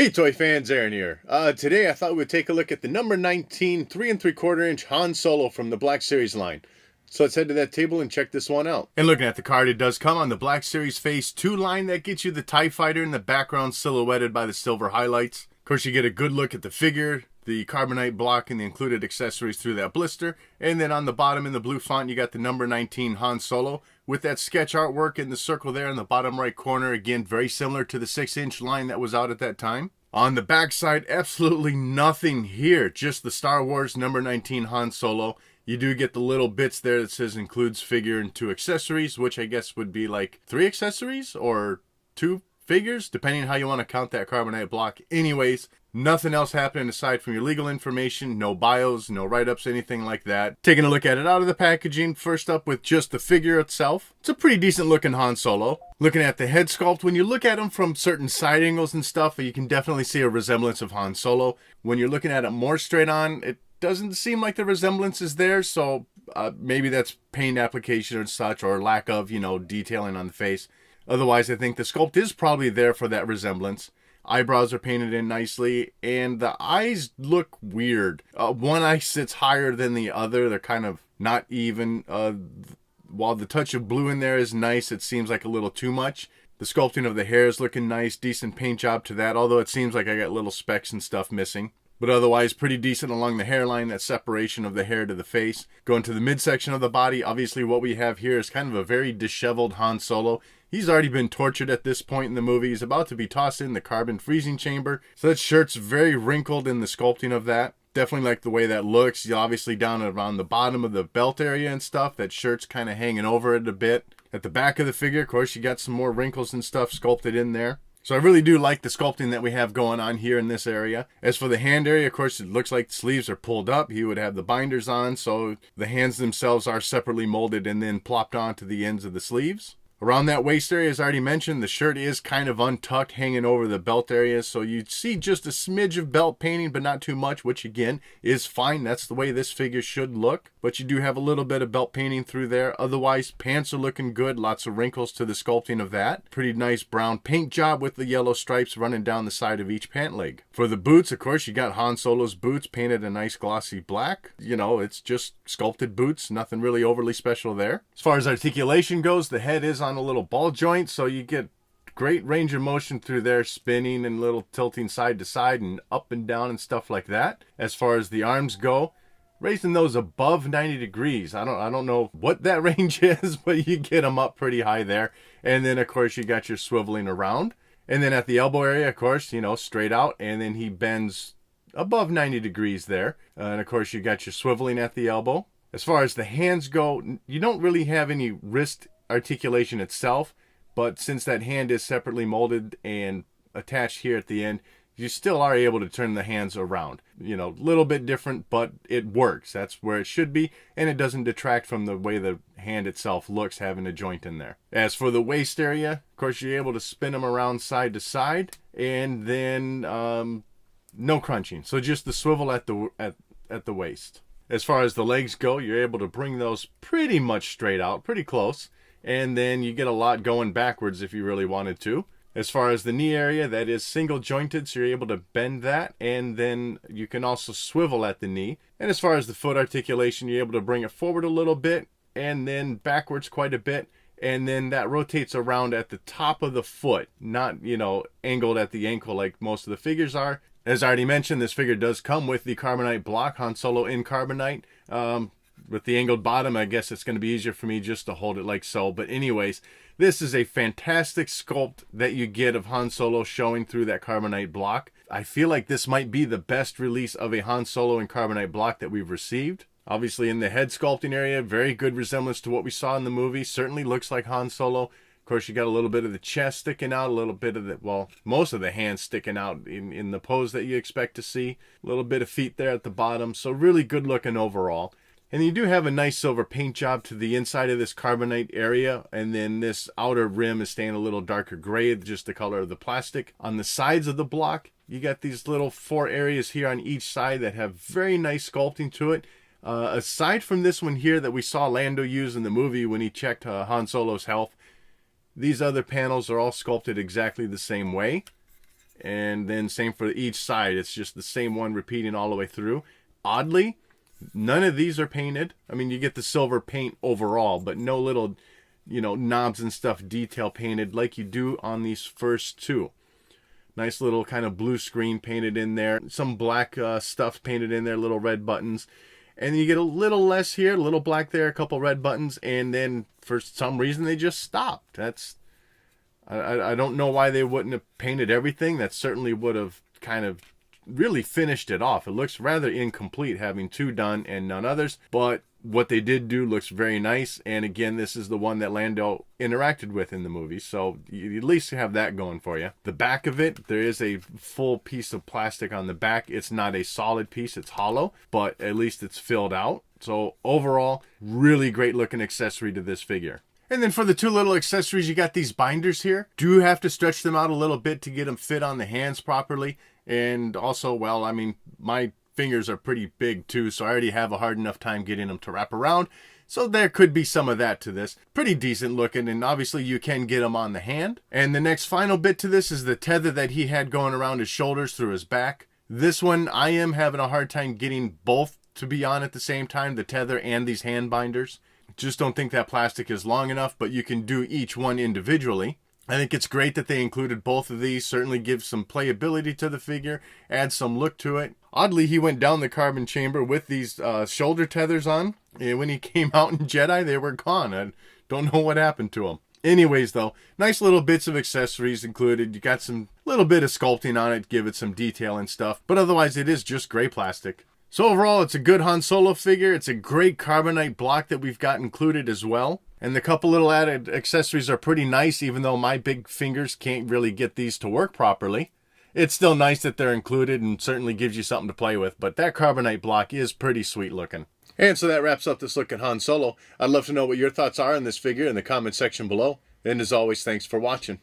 Hey toy fans, Aaron here. Today I thought we'd take a look at the number 19 3 3/4 inch Han Solo from the Black Series line. So let's head to that table and check this one out. And looking at the card, it does come on the Black Series Phase 2 line that gets you the TIE Fighter in the background silhouetted by the silver highlights. Of course, you get a good look at the figure, the Carbonite Block, and the included accessories through that blister. And then on the bottom in the blue font, you got the number 19 Han Solo with that sketch artwork in the circle there in the bottom right corner. Again, very similar to the 6-inch line that was out at that time. On the back side, absolutely nothing here. Just the Star Wars number 19 Han Solo. You do get the little bits there that says includes figure and 2 accessories, which I guess would be like 3 accessories or 2 figures, depending on how you want to count that Carbonite Block. Anyways, nothing else happening aside from your legal information, no bios, no write-ups, anything like that. Taking a look at it out of the packaging, first up with just the figure itself. It's a pretty decent looking Han Solo. Looking at the head sculpt, when you look at him from certain side angles and stuff, you can definitely see a resemblance of Han Solo. When you're looking at it more straight on, it doesn't seem like the resemblance is there, so maybe that's paint application or such, or lack of, detailing on the face. Otherwise, I think the sculpt is probably there for that resemblance. Eyebrows are painted in nicely, and the eyes look weird. One eye sits higher than the other. They're kind of not even. While the touch of blue in there is nice, it seems like a little too much. The sculpting of the hair is looking nice. Decent paint job to that, although it seems like I got little specks and stuff missing. But otherwise, pretty decent along the hairline, that separation of the hair to the face. Going to the midsection of the body, obviously what we have here is kind of a very disheveled Han Solo. He's already been tortured at this point in the movie. He's about to be tossed in the carbon freezing chamber. So that shirt's very wrinkled in the sculpting of that. Definitely like the way that looks. You obviously down around the bottom of the belt area and stuff, that shirt's kind of hanging over it a bit. At the back of the figure, of course, you got some more wrinkles and stuff sculpted in there. So I really do like the sculpting that we have going on here in this area. As for the hand area, of course, it looks like the sleeves are pulled up. He would have the binders on, so the hands themselves are separately molded and then plopped onto the ends of the sleeves. Around that waist area, as I already mentioned, the shirt is kind of untucked, hanging over the belt area. So you see just a smidge of belt painting, but not too much, which again is fine. That's the way this figure should look. But you do have a little bit of belt painting through there. Otherwise, pants are looking good. Lots of wrinkles to the sculpting of that. Pretty nice brown paint job with the yellow stripes running down the side of each pant leg. For the boots, of course, you got Han Solo's boots painted a nice glossy black. It's just sculpted boots. Nothing really overly special there. As far as articulation goes, the head is on a little ball joint, so you get great range of motion through there, spinning and little tilting side to side and up and down and stuff like that. As far as the arms go, raising those above 90 degrees. I don't know what that range is, but you get them up pretty high there. And then of course you got your swiveling around. And then at the elbow area, of course, straight out, and then he bends above 90 degrees there. And of course you got your swiveling at the elbow. As far as the hands go, you don't really have any wrist articulation itself, but since that hand is separately molded and attached here at the end, you still are able to turn the hands around. A little bit different, but it works. That's where it should be, and it doesn't detract from the way the hand itself looks, having a joint in there. As for the waist area, of course, you're able to spin them around side to side, and then no crunching. So just the swivel at the waist. As far as the legs go, you're able to bring those pretty much straight out, pretty close. And then you get a lot going backwards if you really wanted to. As far as the knee area, that is single jointed, so you're able to bend that, and then you can also swivel at the knee. And as far as the foot articulation, you're able to bring it forward a little bit and then backwards quite a bit, and then that rotates around at the top of the foot, not angled at the ankle like most of the figures are. As I already mentioned, this figure does come with the Carbonite Block, Han Solo in Carbonite. With the angled bottom, I guess it's going to be easier for me just to hold it like so. But anyways, this is a fantastic sculpt that you get of Han Solo showing through that Carbonite Block. I feel like this might be the best release of a Han Solo in Carbonite Block that we've received. Obviously in the head sculpting area, very good resemblance to what we saw in the movie. Certainly looks like Han Solo. Of course, you got a little bit of the chest sticking out, a little bit of most of the hands sticking out in the pose that you expect to see. A little bit of feet there at the bottom. So really good looking overall. And you do have a nice silver paint job to the inside of this carbonite area, and then this outer rim is staying a little darker gray, just the color of the plastic. On the sides of the block, you got these little 4 areas here on each side that have very nice sculpting to it. Aside from this one here that we saw Lando use in the movie when he checked Han Solo's health, these other panels are all sculpted exactly the same way. And then same for each side. It's just the same one repeating all the way through. Oddly, none of these are painted. I mean, you get the silver paint overall, but no little, knobs and stuff detail painted like you do on these first two. Nice little kind of blue screen painted in there. Some black stuff painted in there, little red buttons. And you get a little less here, a little black there, a couple red buttons. And then for some reason they just stopped. I don't know why they wouldn't have painted everything. That certainly would have kind of really finished it off. It looks rather incomplete having two done and none others. But what they did do looks very nice. And again, this is the one that Lando interacted with in the movie. So you at least have that going for you. The back of it, there is a full piece of plastic on the back. It's not a solid piece. It's hollow, but at least it's filled out. So overall, really great looking accessory to this figure. And then for the two little accessories, you got these binders here. Do have to stretch them out a little bit to get them fit on the hands properly. And also, well, I mean, my fingers are pretty big too, so I already have a hard enough time getting them to wrap around. So there could be some of that to this. Pretty decent looking, and obviously you can get them on the hand. And the next final bit to this is the tether that he had going around his shoulders through his back. This one, I am having a hard time getting both to be on at the same time, the tether and these hand binders. Just don't think that plastic is long enough, but you can do each one individually. I think it's great that they included both of these. Certainly gives some playability to the figure, adds some look to it. Oddly, he went down the carbon chamber with these shoulder tethers on. And when he came out in Jedi, they were gone. I don't know what happened to them. Anyways, though, nice little bits of accessories included. You got some little bit of sculpting on it, give it some detail and stuff. But otherwise, it is just gray plastic. So overall, it's a good Han Solo figure. It's a great Carbonite block that we've got included as well. And the couple little added accessories are pretty nice, even though my big fingers can't really get these to work properly. It's still nice that they're included and certainly gives you something to play with. But that Carbonite block is pretty sweet looking. And so that wraps up this look at Han Solo. I'd love to know what your thoughts are on this figure in the comment section below. And as always, thanks for watching.